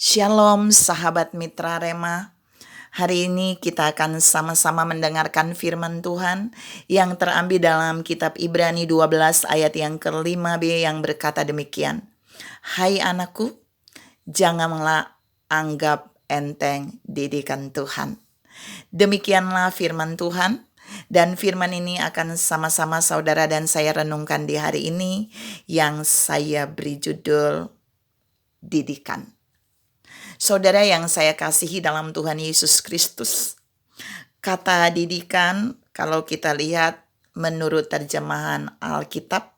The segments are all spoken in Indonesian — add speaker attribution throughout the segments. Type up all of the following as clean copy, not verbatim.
Speaker 1: Shalom sahabat mitra Rema. Hari ini kita akan sama-sama mendengarkan firman Tuhan yang terambil dalam kitab Ibrani 12 ayat yang ke-5b yang berkata demikian. Hai anakku, janganlah anggap enteng didikan Tuhan. Demikianlah firman Tuhan, dan firman ini akan sama-sama saudara dan saya renungkan di hari ini yang saya beri judul didikan. Saudara yang saya kasihi dalam Tuhan Yesus Kristus, kata didikan kalau kita lihat menurut terjemahan Alkitab,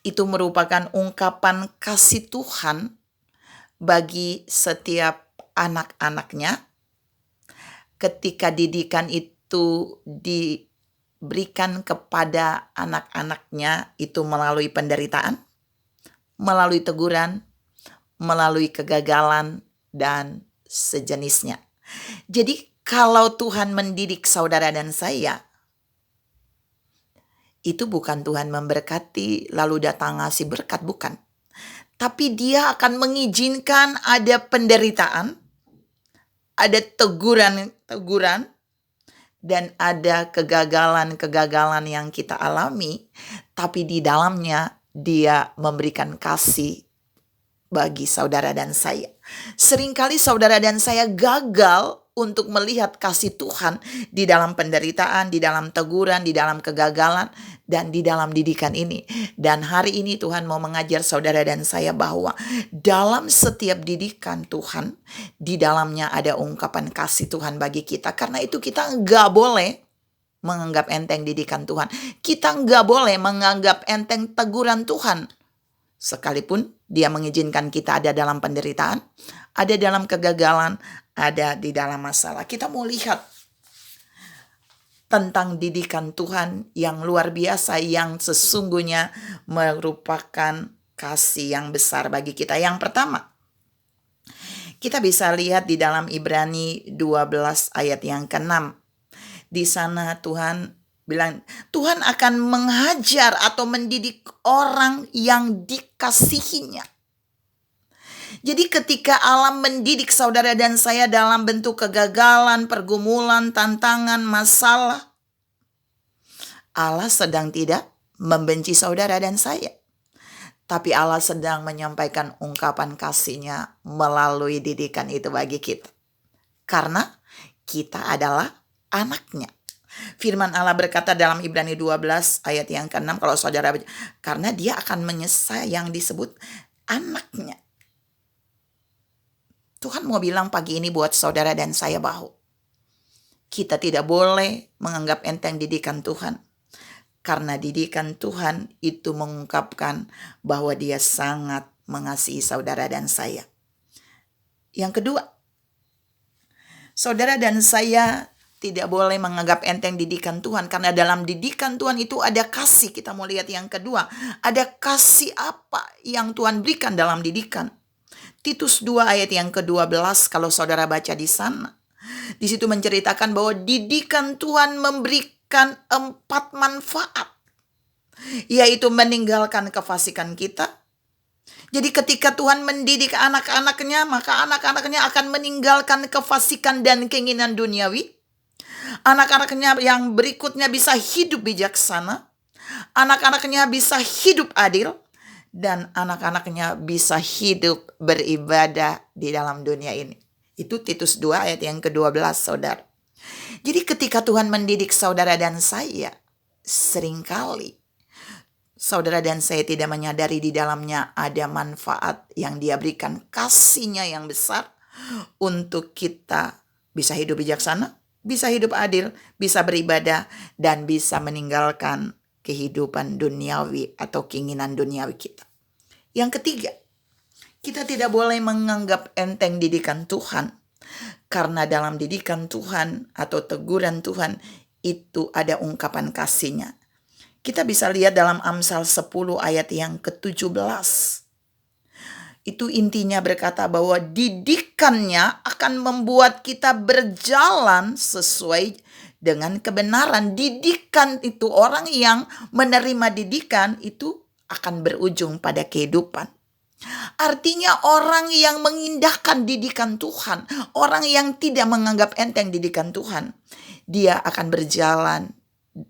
Speaker 1: itu merupakan ungkapan kasih Tuhan bagi setiap anak-anaknya. Ketika didikan itu diberikan kepada anak-anaknya itu melalui penderitaan, melalui teguran, melalui kegagalan, dan sejenisnya. Jadi kalau Tuhan mendidik saudara dan saya, itu bukan Tuhan memberkati lalu datang ngasih berkat, bukan. Tapi Dia akan mengizinkan ada penderitaan, ada teguran, dan ada kegagalan yang kita alami. Tapi di dalamnya Dia memberikan kasih bagi saudara dan saya. Seringkali saudara dan saya gagal untuk melihat kasih Tuhan di dalam penderitaan, di dalam teguran, di dalam kegagalan, dan di dalam didikan ini. Dan hari ini Tuhan mau mengajar saudara dan saya bahwa dalam setiap didikan Tuhan, di dalamnya ada ungkapan kasih Tuhan bagi kita. Karena itu kita nggak boleh menganggap enteng didikan Tuhan. Kita nggak boleh menganggap enteng teguran Tuhan. Sekalipun Dia mengizinkan kita ada dalam penderitaan, ada dalam kegagalan, ada di dalam masalah. Kita mau lihat tentang didikan Tuhan yang luar biasa, yang sesungguhnya merupakan kasih yang besar bagi kita. Yang pertama, kita bisa lihat di dalam Ibrani 12 ayat yang ke-6. Di sana Tuhan bilang, Tuhan akan menghajar atau mendidik orang yang dikasihinya. Jadi ketika Allah mendidik saudara dan saya dalam bentuk kegagalan, pergumulan, tantangan, masalah, Allah sedang tidak membenci saudara dan saya. Tapi Allah sedang menyampaikan ungkapan kasih-Nya melalui didikan itu bagi kita. Karena kita adalah anak-Nya. Firman Allah berkata dalam Ibrani 12 ayat yang ke-6, kalau saudara baca, karena Dia akan menyesal yang disebut anak-Nya. Tuhan mau bilang pagi ini buat saudara dan saya bahwa kita tidak boleh menganggap enteng didikan Tuhan. Karena didikan Tuhan itu mengungkapkan bahwa Dia sangat mengasihi saudara dan saya. Yang kedua, saudara dan saya tidak boleh menganggap enteng didikan Tuhan. Karena dalam didikan Tuhan itu ada kasih. Kita mau lihat yang kedua. Ada kasih apa yang Tuhan berikan dalam didikan. Titus 2 ayat yang ke-12 kalau saudara baca di sana. Di situ menceritakan bahwa didikan Tuhan memberikan 4 manfaat. Yaitu meninggalkan kefasikan kita. Jadi ketika Tuhan mendidik anak-anaknya, maka anak-anaknya akan meninggalkan kefasikan dan keinginan duniawi. Anak-anaknya yang berikutnya bisa hidup bijaksana. Anak-anaknya bisa hidup adil. Dan anak-anaknya bisa hidup beribadah di dalam dunia ini. Itu Titus 2 ayat yang ke-12 saudara. Jadi ketika Tuhan mendidik saudara dan saya, seringkali saudara dan saya tidak menyadari di dalamnya ada manfaat yang Dia berikan. Kasih-Nya yang besar untuk kita bisa hidup bijaksana, bisa hidup adil, bisa beribadah, dan bisa meninggalkan kehidupan duniawi atau keinginan duniawi kita. Yang ketiga, kita tidak boleh menganggap enteng didikan Tuhan. Karena dalam didikan Tuhan atau teguran Tuhan itu ada ungkapan kasih-Nya. Kita bisa lihat dalam Amsal 10 ayat yang ke-17. Itu intinya berkata bahwa didikannya akan membuat kita berjalan sesuai dengan kebenaran. Didikan itu, orang yang menerima didikan itu akan berujung pada kehidupan. Artinya orang yang mengindahkan didikan Tuhan, orang yang tidak menganggap enteng didikan Tuhan, dia akan berjalan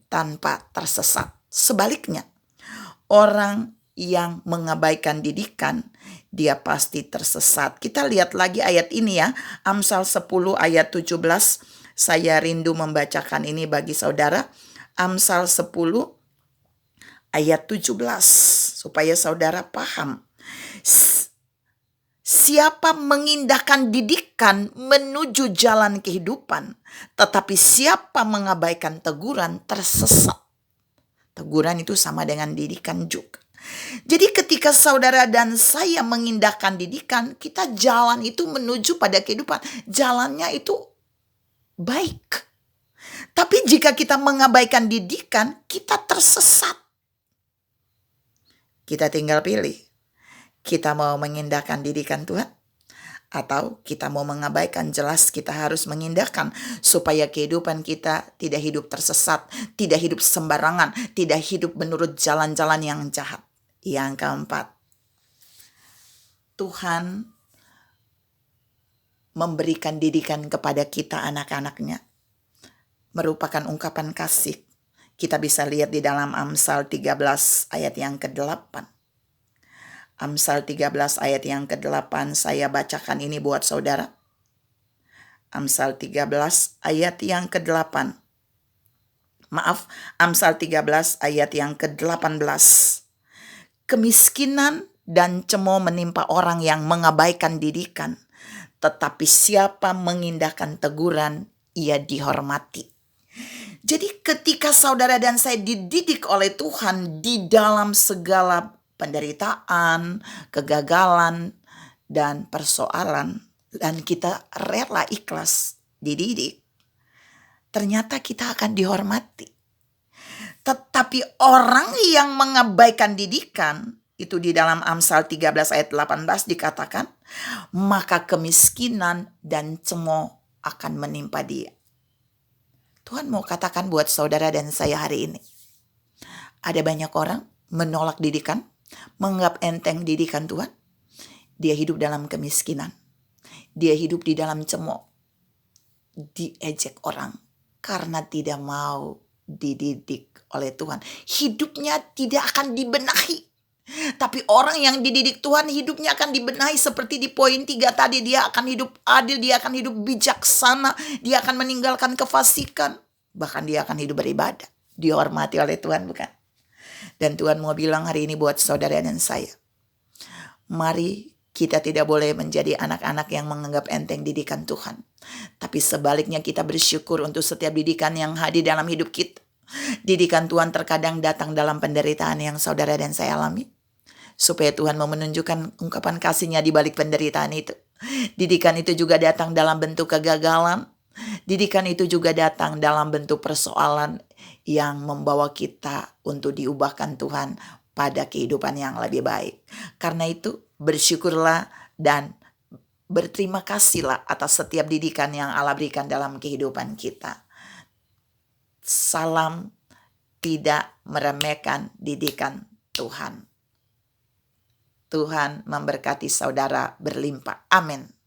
Speaker 1: tanpa tersesat. Sebaliknya, orang yang mengabaikan didikan, dia pasti tersesat. Kita lihat lagi ayat ini ya, Amsal 10 ayat 17. Saya rindu membacakan ini bagi saudara. Amsal 10 ayat 17, supaya saudara paham. Siapa mengindahkan didikan menuju jalan kehidupan, tetapi siapa mengabaikan teguran tersesat. Teguran itu sama dengan didikan juga. Jadi ketika saudara dan saya mengindahkan didikan, kita jalan itu menuju pada kehidupan. Jalannya itu baik. Tapi jika kita mengabaikan didikan, kita tersesat. Kita tinggal pilih. Kita mau mengindahkan didikan Tuhan, atau kita mau mengabaikan. Jelas kita harus mengindahkan supaya kehidupan kita tidak hidup tersesat, tidak hidup sembarangan, tidak hidup menurut jalan-jalan yang jahat. Yang keempat, Tuhan memberikan didikan kepada kita anak-anaknya merupakan ungkapan kasih. Kita bisa lihat di dalam Amsal 13 ayat yang ke-8. Amsal 13 ayat yang ke-8, saya bacakan ini buat saudara. Amsal 13 ayat yang ke-8. Amsal 13 ayat yang ke-18. Kemiskinan dan cemooh menimpa orang yang mengabaikan didikan, tetapi siapa mengindahkan teguran, ia dihormati. Jadi ketika saudara dan saya dididik oleh Tuhan di dalam segala penderitaan, kegagalan, dan persoalan, dan kita rela ikhlas dididik, ternyata kita akan dihormati. Tetapi orang yang mengabaikan didikan, itu di dalam Amsal 13 ayat 18 dikatakan, maka kemiskinan dan cemooh akan menimpa dia. Tuhan mau katakan buat saudara dan saya hari ini, ada banyak orang menolak didikan, menganggap enteng didikan Tuhan. Dia hidup dalam kemiskinan. Dia hidup di dalam cemooh. Diejek orang karena tidak mau dididik oleh Tuhan. Hidupnya tidak akan dibenahi. Tapi orang yang dididik Tuhan, hidupnya akan dibenahi seperti di poin 3 tadi. Dia akan hidup adil, dia akan hidup bijaksana, dia akan meninggalkan kefasikan. Bahkan dia akan hidup beribadah. Dihormati oleh Tuhan, bukan? Dan Tuhan mau bilang hari ini buat saudara dan saya, mari kita tidak boleh menjadi anak-anak yang menganggap enteng didikan Tuhan. Tapi sebaliknya kita bersyukur untuk setiap didikan yang hadir dalam hidup kita. Didikan Tuhan terkadang datang dalam penderitaan yang saudara dan saya alami, supaya Tuhan mau menunjukkan ungkapan kasih-Nya di balik penderitaan itu. Didikan itu juga datang dalam bentuk kegagalan. Didikan itu juga datang dalam bentuk persoalan yang membawa kita untuk diubahkan Tuhan pada kehidupan yang lebih baik. Karena itu bersyukurlah dan berterima kasihlah atas setiap didikan yang Allah berikan dalam kehidupan kita. Salam tidak meremehkan didikan Tuhan. Tuhan memberkati saudara berlimpah. Amin.